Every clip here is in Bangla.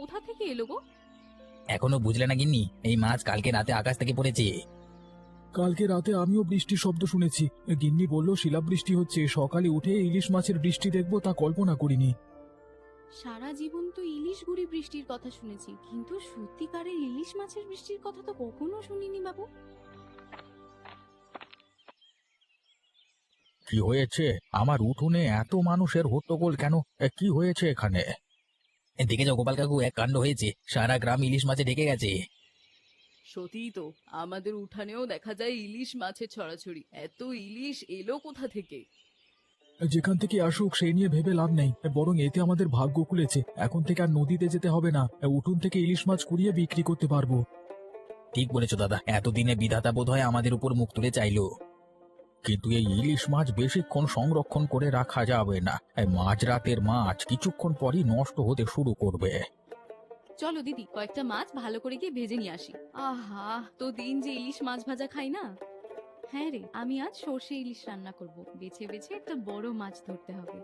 কোথা থেকে এলো গো? এখনো বুঝলে না গিন্নি? এই মাছ কালকে রাতে আকাশ থেকে পড়েছে। কালকে রাতে আমিও বৃষ্টির শব্দ শুনেছি। গিন্নি বলল শিলাবৃষ্টি হচ্ছে, সকালে উঠে ইলিশ মাছের বৃষ্টি দেখবো তা কল্পনা করিনি। সারা জীবন তো ইলিশ গুড়ি বৃষ্টির কথা শুনেছি, কিন্তু সত্যিকারের ইলিশ মাছের বৃষ্টির কথা তো কখনো শুনিনি বাবু। কি হয়েছে? আমার উঠোনে এত মানুষের হট্টগোল কেন? কি হয়েছে এখানে? দেখেছো গোপাল কাকু, এক কাণ্ড হয়েছে, সারা গ্রাম ইলিশ মাছে ঢেকে গেছে। সত্যিই তো, আমাদের উঠানেও দেখা যায় ইলিশ মাছের ছড়াছড়ি। এত ইলিশ এলো কোথা থেকে? যেখান থেকে আসুক সেই নিয়ে ভেবে লাভ নেই, বরং এতে আমাদের ভাগ্য খুলেছে। এখন থেকে আর নদীতে যেতে হবে না, উঠোন থেকে ইলিশ মাছ কুড়িয়ে বিক্রি করতে পারবো। ঠিক বলেছো দাদা, এতদিনে বিধাতা বোধ হয় আমাদের উপর মুখ তুলে চাইলো। কিন্তু এই ইলিশ মাছ বেশিক্ষণ সংরক্ষণ করে রাখা যাবে না। এই মাঝরাতের মাছ কিছুক্ষণ পরই নষ্ট হতে শুরু করবে। চলো দিদি, কয়েকটা মাছ ভালো করে গিয়ে ভেজে নিয়ে আসি। আহা, তো দিন যে ইলিশ মাছ ভাজা খাই না। হ্যাঁ রে, আমি আজ সর্ষে ইলিশ রান্না করব। বেছে বেছে একটা বড় মাছ ধরতে হবে।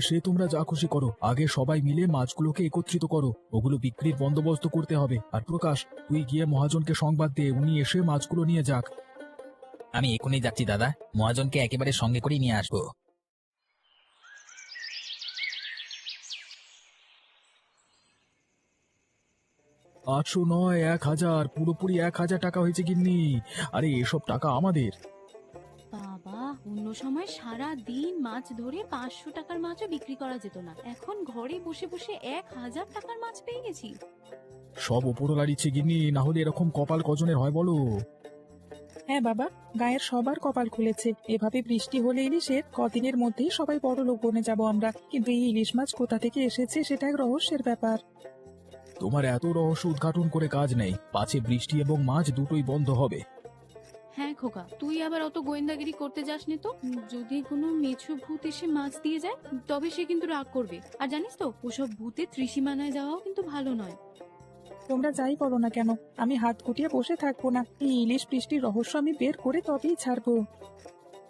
সে তোমরা যা খুশি করো, আগে সবাই মিলে মাছগুলোকে একত্রিত করো। ওগুলো বিক্রির বন্দোবস্ত করতে হবে। আর প্রকাশ, তুই গিয়ে মহাজনকে সংবাদ দে, উনি এসে মাছগুলো নিয়ে যাক। আমি এখনই যাচ্ছি দাদা, মহাজনকে একেবারে সঙ্গে করে নিয়ে আসবো। 800 নয়, 1000, পুরোপুরি 1000 টাকা হয়েছে গিন্নি। আরে এসব টাকা আমাদের। বাবা, অন্য সময় সারা দিন মাছ ধরে 500 টাকার মাছও বিক্রি করা যেত না, এখন ঘরে বসে বসে 1000 টাকার মাছ পেয়ে গেছি। সব ওপরওয়ালার ইচ্ছে গিন্নি, না হলে এরকম কপাল কজনের হয় বলো? হ্যাঁ বাবা, গায়ের সবার কপাল খুলেছে। এভাবে বৃষ্টি হলে ইলিশের কদিনের মধ্যেই সবাই বড় লোক বনে যাব আমরা। কিন্তু এই ইলিশ মাছ কোথা থেকে এসেছে সেটা এক রহস্যের ব্যাপার। তোমার এত রহস্য উদ্ঘাটন করে কাজ নেই, পাছে বৃষ্টি এবং মাছ দুটোই বন্ধ হবে। হ্যাঁ খোকা, তুই আবার অত গোয়েন্দাগিরি করতে যাসনি তো। যদি কোনো মেছো ভূত এসে মাছ দিয়ে যায়, তবে সে কিন্তু রাগ করবে। আর জানিস তো, ওসব ভূতে ত্রিসীমানায় যাওয়াও কিন্তু ভালো নয়। তোমরা যাই বলো না কেন, আমি হাত গুটিয়ে বসে থাকবো না। এই ইলিশ বৃষ্টির রহস্য আমি বের করে তবেই ছাড়বো।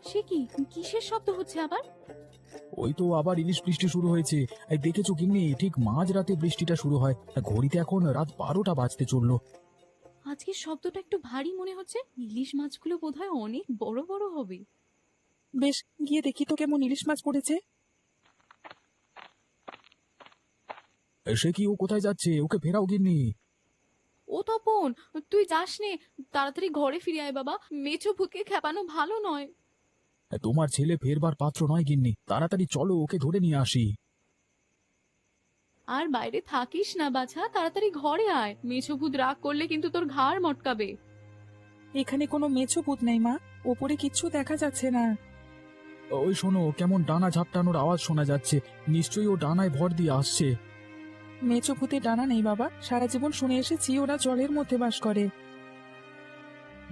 সে কি, কিসের শব্দ হচ্ছে আবার? ওই তো আবার ইলিশ বৃষ্টি শুরু হয়েছে। এই দেখেছো গিন্নি, ঠিক মাঝরাতে বৃষ্টিটা শুরু হয়। ঘড়িতে এখন রাত 12টা বাজতে চললো। আজকে শব্দটা একটু ভারী মনে হচ্ছে। ইলিশ মাছগুলো বোধহয় অনেক বড় বড় হবে। বেশ, গিয়ে দেখি তো কেমন ইলিশ মাছ পড়েছে। সে কি, ও কোথায় যাচ্ছে? ওকে ফেরাও গিন্নি। ও তপন, তুই যাস নে, তাড়াতাড়ি ঘরে ফিরে আয় বাবা। মেছো ভূতকে খেপানো ভালো নয়। তোমার ছেলে ফেরবার পাত্র নয় গিন্নি, তাড়াতাড়ি চলো, ওকে ধরে নিয়ে আসি। আর বাইরে থাকিস না বাছা, তাড়াতাড়ি ঘরে আয়। মেছো ভূত রাগ করলে কিন্তু তোর ঘাড় মটকাবে। এখানে কোনো মেছো ভূত নেই মা, ওপরে কিচ্ছু দেখা যাচ্ছে না। ওই শোনো, কেমন ডানা ঝাপটানোর আওয়াজ শোনা যাচ্ছে। নিশ্চয়ই ও ডানায় ভর দিয়ে আসছে। মেছো ভূতের ডানা নেই বাবা, সারা জীবন শুনে এসেছি ওরা জলের মধ্যে বাস করে।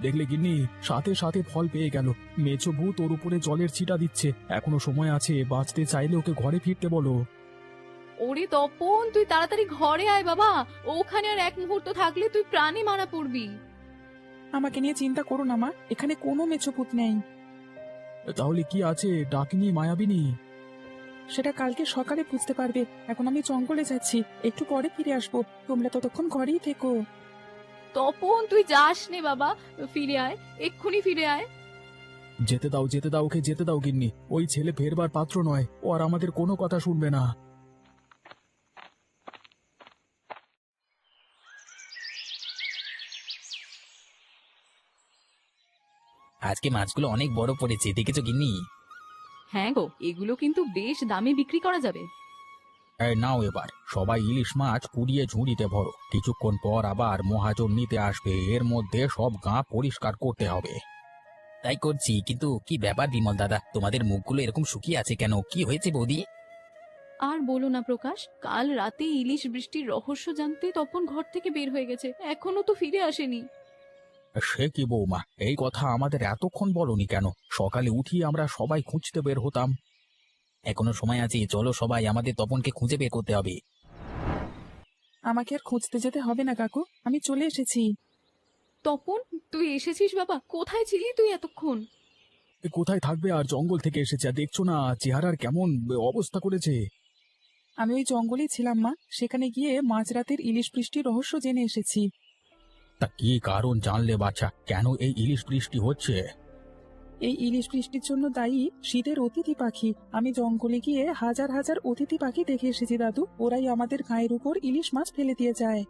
দেখলে গিন্নি, সাথে সাথে ফল পেয়ে গেল। মেছো ভূত ওর উপরে জলের ছিটা দিচ্ছে। এখনো সময় আছে, বাঁচতে চাইলে ওকে ঘরে ফিরতে বলো। ওরে তপন, তুই তাড়াতাড়ি ঘরে আয় বাবা। ওখানে আর এক মুহূর্ত থাকলে তুই প্রাণে মারা পড়বি। আমাকে নিয়ে চিন্তা করো না মা, এখানে কোনো মেছো ভূত নেই। তাহলে কি আছে? ডাকিনি, মায়াবিনী? সেটা কালকে সকালে বুঝতে পারবে। এখন আমি জঙ্গলে যাচ্ছি, একটু পরে ফিরে আসবো। তোমরা ততক্ষণ ঘরেই থেকো। তপন, তুই যাস নে বাবা, ফিরে আয়, এক্ষুনি ফিরে আয়। যেতে দাও, যেতে দাও, ওকে যেতে দাও গিন্নি। ওই ছেলে ফেরবার পাত্র নয়, ও আর আমাদের কোনো কথা শুনবে না। আজকে মাছগুলো অনেক বড় পড়েছে, দেখেছো গিন্নি? হ্যাঁ গো, এগুলো কিন্তু বেশ দামে বিক্রি করা যাবে। এই নাও, এবার সবাই ইলিশ মাছ কুড়িয়ে ঝুড়িতে ভরো। কিছুক্ষণ পর আবার মহাজন নিতে আসবে, এর মধ্যে সব গা পরিষ্কার করতে হবে। তাই করছি, কিন্তু কি ব্যাপার বিমল দাদা, তোমাদের মুখগুলো এরকম শুকিয়ে আছে কেন? কি হয়েছে বৌদি? আর বলো না প্রকাশ, কাল রাতে ইলিশ বৃষ্টির রহস্য জানতে তপন ঘর থেকে বের হয়ে গেছে, এখনো তো ফিরে আসেনি। সে কি বৌমা, এই কথা আমাদের এতক্ষণ বলনি কেন? সকালে উঠিয়ে আমরা সবাই খুঁজতে বের হতাম। এখনো সময় আছে, চলো সবাই, আমাদের তপনকে খুঁজে বের করতে হবে। আমাকে আর খুঁজতে যেতে হবে না কাকু, আমি চলে এসেছি। তপন, তুই এসেছিস বাবা? কোথায় ছিলি তুই এতক্ষণ? কোথায় থাকবে আর, জঙ্গল থেকে এসেছে। আর দেখছো না চেহারার কেমন অবস্থা করেছে। আমি ওই জঙ্গলেই ছিলাম মা, সেখানে গিয়ে মাঝরাতের ইলিশ বৃষ্টির রহস্য জেনে এসেছি। তা কি কারণ জানলে বাছা, কেন এই ইলিশ বৃষ্টি হচ্ছে? এই ইলিশ বৃষ্টির জন্য দায়ী শীতের অতিথি পাখি। আমি জঙ্গলে গিয়ে হাজার হাজার অতিথি পাখি দেখে এসেছি দাদু, ওরাই আমাদের গায়ের উপর ইলিশ মাছ ফেলে দিয়ে যায়।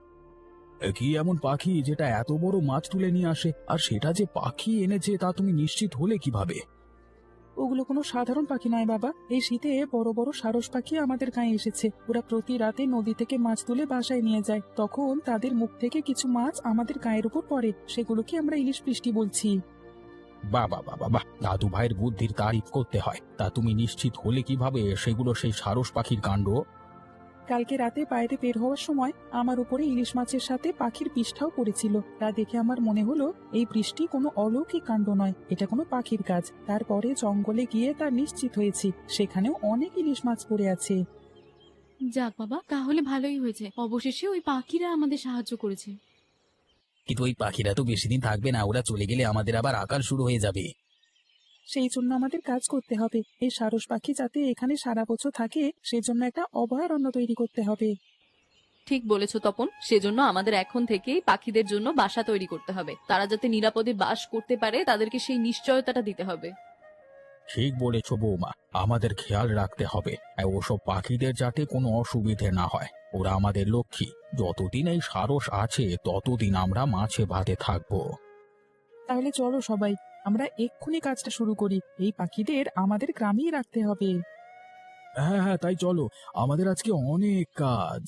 কি এমন পাখি যেটা এত বড় মাছ তুলে নিয়ে আসে, আর সেটা যে পাখি এনেছে তা তুমি নিশ্চিত হলে কিভাবে? ওগুলো কোনো সাধারণ পাখি নয় বাবা, এই শীতে বড় বড় সারস পাখি আমাদের গায়ে এসেছে। ওরা প্রতি রাতে নদী থেকে মাছ তুলে বাসায় নিয়ে যায়, তখন তাদের মুখ থেকে কিছু মাছ আমাদের গায়ের উপর পড়ে, সেগুলোকে আমরা ইলিশ বৃষ্টি বলছি। বাবা বাবা বাহ, দাদু ভাইয়ের বুদ্ধির তারিফ করতে হয়। তা তুমি নিশ্চিত হলে কিভাবে সেগুলো সেই সারস পাখির কাণ্ড? কালকে রাতে বাইরে বের হওয়ার সময় আমার উপরে ইলিশ মাছের সাথে পাখির বিষ্ঠাও পড়েছিল। তা দেখে আমার মনে হলো এই বৃষ্টি কোনো অলৌকিক কাণ্ড নয়, এটা কোনো পাখির কাজ। তারপরে জঙ্গলে গিয়ে তা নিশ্চিত হয়েছি, সেখানেও অনেক ইলিশ মাছ পড়ে আছে। যাক বাবা, তাহলে ভালোই হয়েছে, অবশেষে ওই পাখিরা আমাদের সাহায্য করেছে। কিন্তু ওই পাখিরা তো বেশি দিন থাকবে না, ওরা চলে গেলে আমাদের আবার আকাল শুরু হয়ে যাবে। সেই জন্য আমাদের কাজ করতে হবে, এই সারস পাখি যাতে এখানে সারা বছর থাকে সেজন্য একটা অভয়ারণ্য তৈরি করতে হবে। ঠিক বলেছো তপন, সেজন্য আমাদের এখন থেকেই পাখিদের জন্য বাসা তৈরি করতে হবে। তারা যাতে নিরাপদে বাস করতে পারে তাদেরকে সেই নিশ্চয়তাটা দিতে হবে। ঠিক বলেছ বৌমা, আমাদের খেয়াল রাখতে হবে ওসব পাখিদের যাতে কোনো অসুবিধে না হয়। ওরা আমাদের লক্ষ্মী, যতদিন এই সারস আছে ততদিন আমরা মাছে ভাতে থাকবো। তাহলে চলো সবাই, আমরা এক্ষুনি কাজটা শুরু করি, এই পাখিদের আমাদের গ্রামেই রাখতে হবে। হ্যাঁ হ্যাঁ, তাই চলো, আমাদের আজকে অনেক কাজ।